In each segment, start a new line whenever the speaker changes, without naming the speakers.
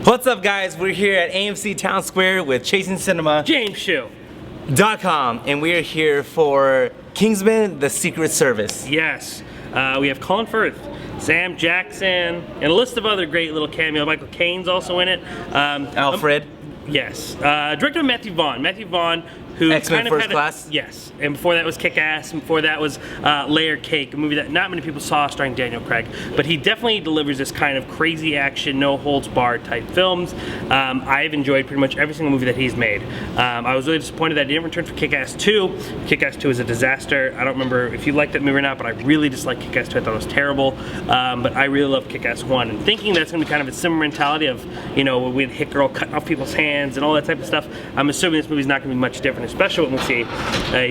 What's up, guys? We're here at AMC Town Square with Chasing Cinema
James Shoe.
.com, and we are here for Kingsman: The Secret Service.
Yes, we have Colin Firth, Sam Jackson, and a list of other great little cameos. Michael Caine's also in it.
Alfred.
Yes, directed by Matthew Vaughn. Matthew Vaughn, who
X-Men
kind of
First Class.
Yes, and before that was Kick-Ass, and before that was Layer Cake, a movie that not many people saw starring Daniel Craig. But he definitely delivers this kind of crazy action, no holds barred type films. I've enjoyed pretty much every single movie that he's made. I was really disappointed that he didn't return for Kick-Ass 2. Kick-Ass 2 is a disaster. I don't remember if you liked that movie or not, but I really disliked Kick-Ass 2. I thought it was terrible. But I really love Kick-Ass 1. And thinking that's going to be kind of a similar mentality of, you know, with Hit Girl cutting off people's hands and all that type of stuff, I'm assuming this movie's not going to be much different, especially when we see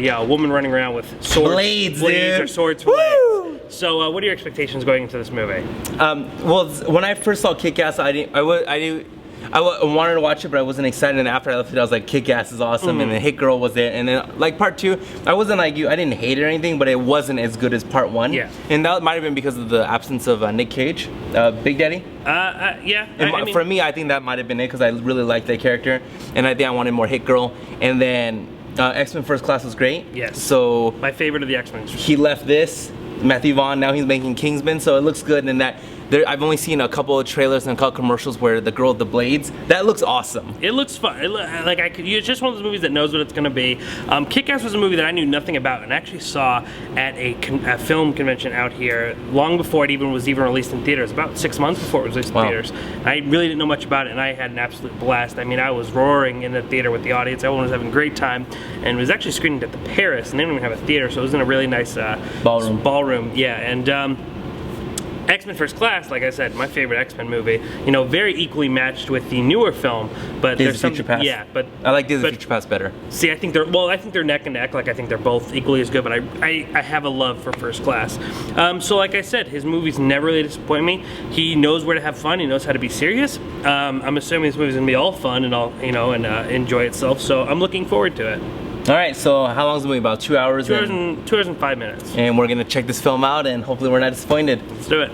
a woman running around with swords,
blades
or swords for legs. So, what are your expectations going into this movie?
Well, when I first saw Kick-Ass, I wanted to watch it, but I wasn't excited. And after I left it, I was like, Kick-Ass is awesome, and then Hit Girl was there. And then, like, part 2, I wasn't like you. I didn't hate it or anything, but it wasn't as good as part 1.
Yeah.
And that might have been because of the absence of Nick Cage, Big Daddy.
Yeah.
And for me, I think that might have been it because I really liked that character, and I think I wanted more Hit Girl. And then X-Men First Class was great.
Yes.
So
my favorite of the X-Men.
He left this, Matthew Vaughn, now he's making Kingsman, so it looks good. And that I've only seen a couple of trailers and a couple commercials where the girl with the blades, that looks awesome.
It looks fun. It's just one of those movies that knows what it's going to be. Kick-Ass was a movie that I knew nothing about and actually saw at a film convention out here long before it was even released in theaters, about 6 months before it was released in theaters. I really didn't know much about it, and I had an absolute blast. I mean, I was roaring in the theater with the audience. Everyone was having a great time, and it was actually screened at the Paris, and they didn't even have a theater, so it was in a really nice ballroom. Yeah, and X-Men First Class, like I said, my favorite X-Men movie. You know, very equally matched with the newer film, but
Days
there's
of
some
Future Past.
Yeah, but
I like Days of Future Past better.
See, I think they're neck and neck. Like, I think they're both equally as good, but I have a love for First Class. So like I said, his movies never really disappoint me. He knows where to have fun. He knows how to be serious. I'm assuming this movie's gonna be all fun and all, you know, and enjoy itself. So I'm looking forward to it.
All right, so how long is the movie? About 2 hours?
2 hours and 5 minutes.
And we're gonna check this film out, and hopefully we're not disappointed.
Let's do it.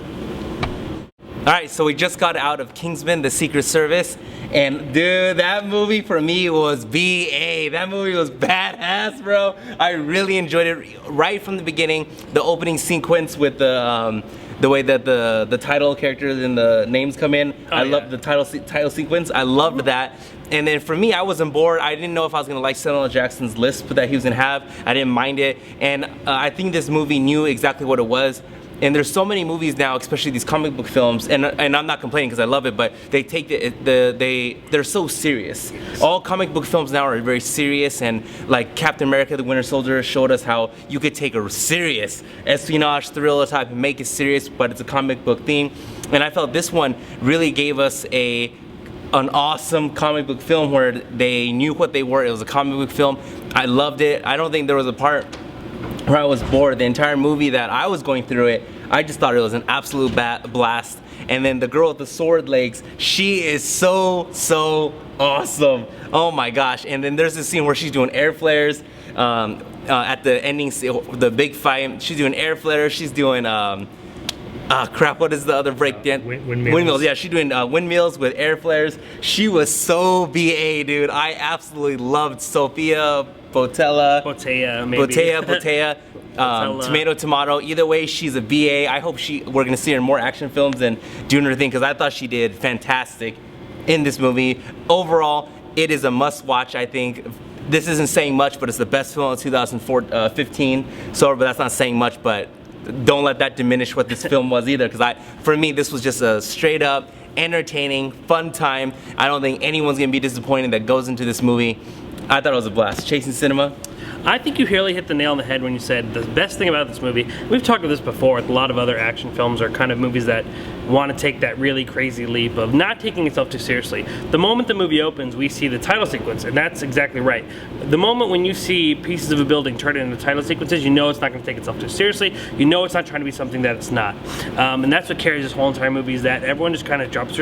All right, so we just got out of Kingsman: The Secret Service, and dude, that movie for me was BA. That movie was badass, bro. I really enjoyed it right from the beginning. The opening sequence with the way that the title characters and the names come in. I love the title sequence. I loved that. And then for me, I wasn't bored. I didn't know if I was gonna like Samuel L. Jackson's lisp that he was gonna have. I didn't mind it, and I think this movie knew exactly what it was. And there's so many movies now, especially these comic book films, and I'm not complaining because I love it, but they take they're so serious. All comic book films now are very serious, and like Captain America: The Winter Soldier showed us how you could take a serious espionage thriller type and make it serious, but it's a comic book theme. And I felt this one really gave us an awesome comic book film where they knew what they were. It was a comic book film. I loved it. I don't think there was a part where I was bored. The entire movie that I was going through it, I just thought it was an absolute blast. And then the girl with the sword legs, she is so awesome. Oh my gosh. And then there's this scene where she's doing air flares at the ending, the big fight. She's doing air flares. She's doing crap, what is the other break? Windmills. Yeah, she's doing windmills with air flares. She was so BA, dude. I absolutely loved Sophia Boutella. Tomato. Either way, she's a BA. I hope we're gonna see her in more action films and doing her thing, because I thought she did fantastic in this movie. Overall, it is a must-watch. I think this isn't saying much, but it's the best film of 2015. So, but that's not saying much, but don't let that diminish what this film was either, because for me, this was just a straight up entertaining, fun time. I don't think anyone's gonna be disappointed that goes into this movie. I thought it was a blast. Chasing Cinema.
I think you really hit the nail on the head when you said the best thing about this movie. We've talked about this before with a lot of other action films or kind of movies that want to take that really crazy leap of not taking itself too seriously. The moment the movie opens, we see the title sequence, and that's exactly right. The moment when you see pieces of a building turn into title sequences, you know it's not going to take itself too seriously. You know it's not trying to be something that it's not. And that's what carries this whole entire movie, is that everyone just kind of drops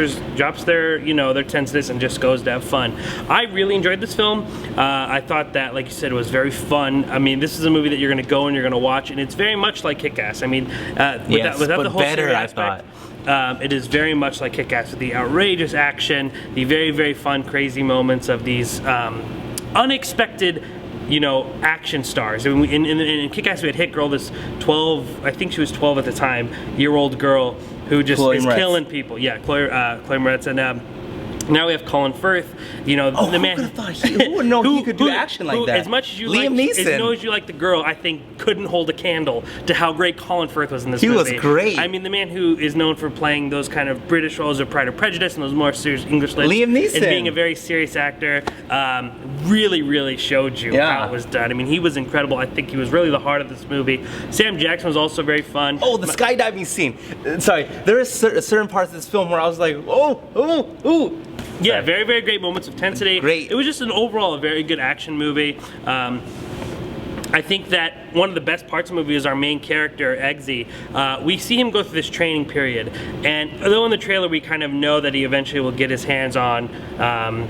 their their tenseness and just goes to have fun. I really enjoyed this film. I thought that, like you said, it was very fun. I mean, this is a movie that you're going to go and you're going to watch, and it's very much like Kick-Ass. I mean, without the whole
better,
serious
I
aspect.
thought.
it is very much like Kick-Ass with the outrageous action, the very, very fun, crazy moments of these unexpected, action stars. In Kick-Ass, we had Hit Girl, this 12, I think she was 12 at the time, year-old girl who just is killing people. Yeah, Chloe Moretz, and now we have Colin Firth, the man.
Who would know he could do action like that?
As much as you
Liam Neeson.
As you like the girl, I think couldn't hold a candle to how great Colin Firth was in this movie.
He was great.
I mean, the man who is known for playing those kind of British roles of Pride and Prejudice and those more serious English lips.
Liam Neeson.
And being a very serious actor, really, really showed you how it was done. I mean, he was incredible. I think he was really the heart of this movie. Sam Jackson was also very fun.
Oh, the skydiving scene. Sorry, there is certain parts of this film where I was like, oh.
Yeah, very, very great moments of intensity.
Great.
It was just overall a very good action movie. I think that one of the best parts of the movie is our main character, Eggsy. We see him go through this training period, and although in the trailer we kind of know that he eventually will get his hands on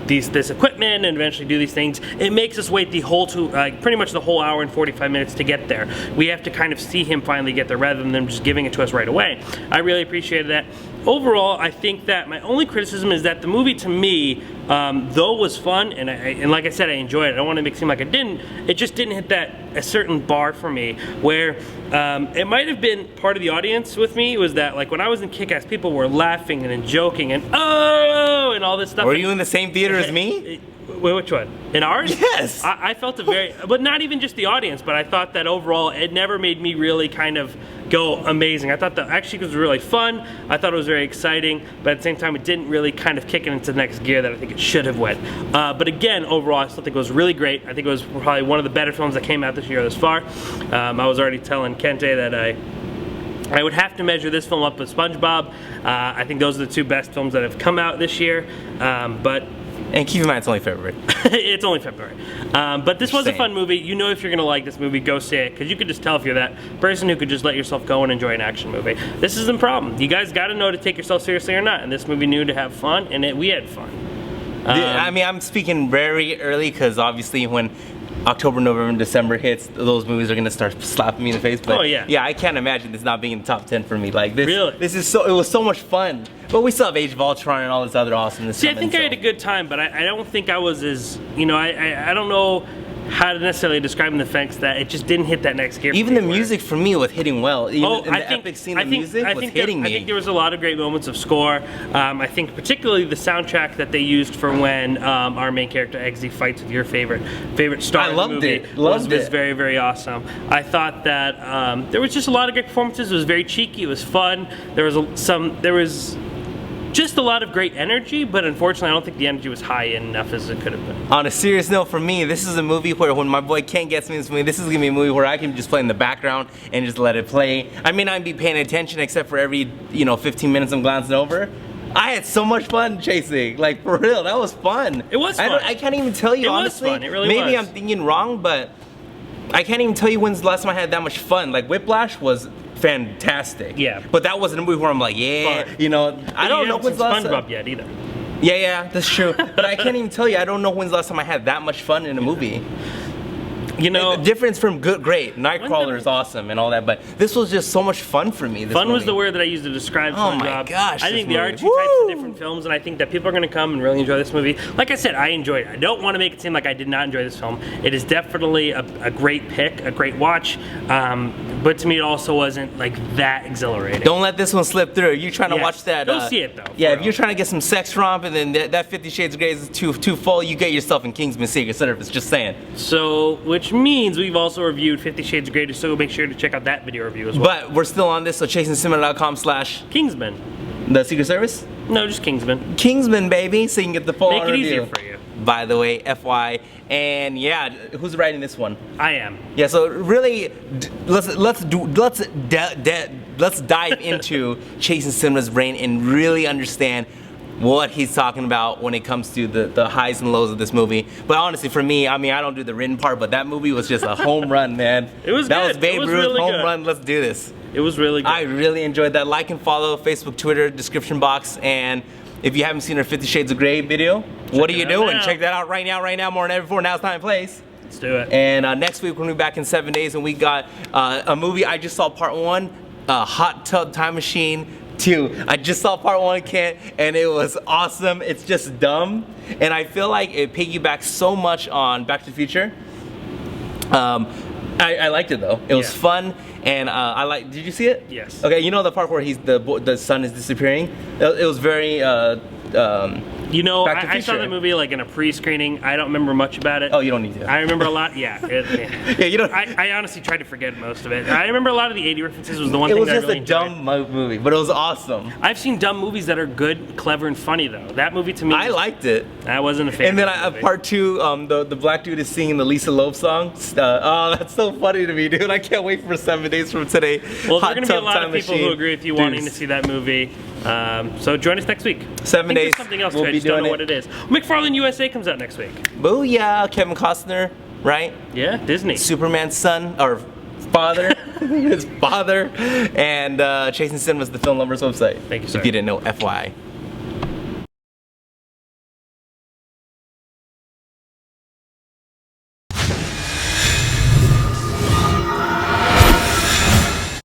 this equipment and eventually do these things, it makes us wait the whole pretty much the whole hour and 45 minutes to get there. We have to kind of see him finally get there rather than them just giving it to us right away. I really appreciated that. Overall, I think that my only criticism is that the movie, to me, though was fun, and like I said, I enjoyed it. I don't want to make it seem like I didn't. It just didn't hit a certain bar for me, where it might have been part of the audience with me, was that like when I was in Kick-Ass, people were laughing and joking and oh, and all this stuff.
Were you in the same theater as me?
Wait, which one? In ours?
Yes!
I felt but not even just the audience, but I thought that overall it never made me really kind of go amazing. I thought that actually it was really fun. I thought it was very exciting, but at the same time it didn't really kind of kick it into the next gear that I think it should have went. But again, overall I still think it was really great. I think it was probably one of the better films that came out this year thus far. I was already telling Kente that I would have to measure this film up with SpongeBob. I think those are the two best films that have come out this year.
And keep in mind, it's only February.
It's only February. But this was a fun movie. You know if you're going to like this movie, go see it. Because you could just tell if you're that person who could just let yourself go and enjoy an action movie. This is the problem. You guys got to know to take yourself seriously or not. And this movie knew to have fun, and we had fun.
I mean, I'm speaking very early because obviously when October, November, and December hits, those movies are gonna start slapping me in the face. But yeah, I can't imagine this not being in the top 10 for me. Like this,
really?
It was so much fun. But we still have Age of Ultron and all this other awesomeness.
See, I think I had a good time, but I don't think I was as, I don't know how to necessarily describe in the facts that it just didn't hit that next gear.
Even the music for me was hitting well. Even in the epic scene, the music was hitting me.
I think there was a lot of great moments of score. I think particularly the soundtrack that they used for when our main character Eggsy fights with your favorite star in the movie was very, very awesome. I thought that there was just a lot of great performances. It was very cheeky. It was fun. There was just a lot of great energy, but unfortunately I don't think the energy was high enough as it could have been.
On a serious note, for me, this is a movie where when my boy Ken gets me in this movie, this is gonna be a movie where I can just play in the background and just let it play. I may not be paying attention except for every 15 minutes I'm glancing over. I had so much fun chasing, like for real, that was fun.
It was fun.
I can't even tell you, honestly.
It was fun, it really was.
Maybe I'm thinking wrong, but I can't even tell you when's the last time I had that much fun. Like Whiplash was fantastic. Yeah. But that wasn't a movie where I'm like, yeah, I don't know when's the last time.
SpongeBob yet either.
Yeah, that's true. But I can't even tell you, I don't know when's the last time I had that much fun in a movie. The difference from great, Nightcrawler is awesome and all that, but this was just so much fun for me.
Fun was the word that I used to describe SpongeBob.
Oh my gosh,
I think there are two types of different films, and I think that people are going to come and really enjoy this movie. Like I said, I enjoyed it. I don't want to make it seem like I did not enjoy this film. It is definitely a great pick, a great watch, but to me it also wasn't like that exhilarating.
Don't let this one slip through. You're trying to watch that.
Go see it though.
Yeah, if you're trying to get some sex romp and then that 50 Shades of Grey is too full, you get yourself in Kingsman Secret Service, just saying.
So, which means we've also reviewed 50 Shades of Grey, so make sure to check out that video review as well.
But we're still on this, so chasingcinema.com/Kingsman. The Secret Service?
No, just Kingsman.
Kingsman, baby, so you can get the full review.
Make it easier for you.
By the way, FY, and yeah, who's writing this one?
I am.
Yeah, so really, let's dive into Chasing Cinema's brain and really understand what he's talking about when it comes to the highs and lows of this movie. But honestly, for me, I mean, I don't do the written part, but that movie was just a home run, man.
It was
that
good.
was Babe
Ruth,
really home run. Let's do this.
It was really good.
I really enjoyed that. Like and follow Facebook, Twitter, description box, and if you haven't seen our 50 Shades of Grey video, what are you doing?
Now.
Check that out right now, more than ever before. Now it's time and place.
Let's do it.
And next week we're gonna be back in 7 days, and we got a movie I just saw part one, Hot Tub Time Machine. 2. I just saw part 1, Kent, and it was awesome. It's just dumb, and I feel like it piggybacks so much on Back to the Future. I liked it though. It was fun, and I like. Did you see it?
Yes.
Okay, you know the part where the sun is disappearing. It was very.
You know,
Back to
I saw
Future.
the movie like in a pre-screening. I don't remember much about it.
Oh, you don't need to.
I remember a lot. Yeah.
Yeah, you don't.
I honestly tried to forget most of it. I remember a lot of the 80 references was the one
It
thing
was
that I
just
really
a
enjoyed.
dumb movie, but it was awesome.
I've seen dumb movies that are good, clever, and funny though. That movie to me,
I liked it.
I wasn't a fan.
And then
of that movie.
part 2, the black dude is singing the Lisa Loeb song. Oh, that's so funny to me, dude. I can't wait for 7 days from today.
Well, there are
Hot
going to be a
Tub
lot
Time
of people
Machine.
who agree with you
Dude,
wanting to see that movie. So join us next week.
7
I think
days.
There's something else
We'll
too. I
be
just don't
doing
know
it.
what it is. McFarlane USA comes out next week.
Booyah, Kevin Costner, right?
Yeah, Disney.
Superman's son, or father, his father, and Chasing Cinema's the Film Lovers website.
Thank you, sir.
If you didn't know, FYI.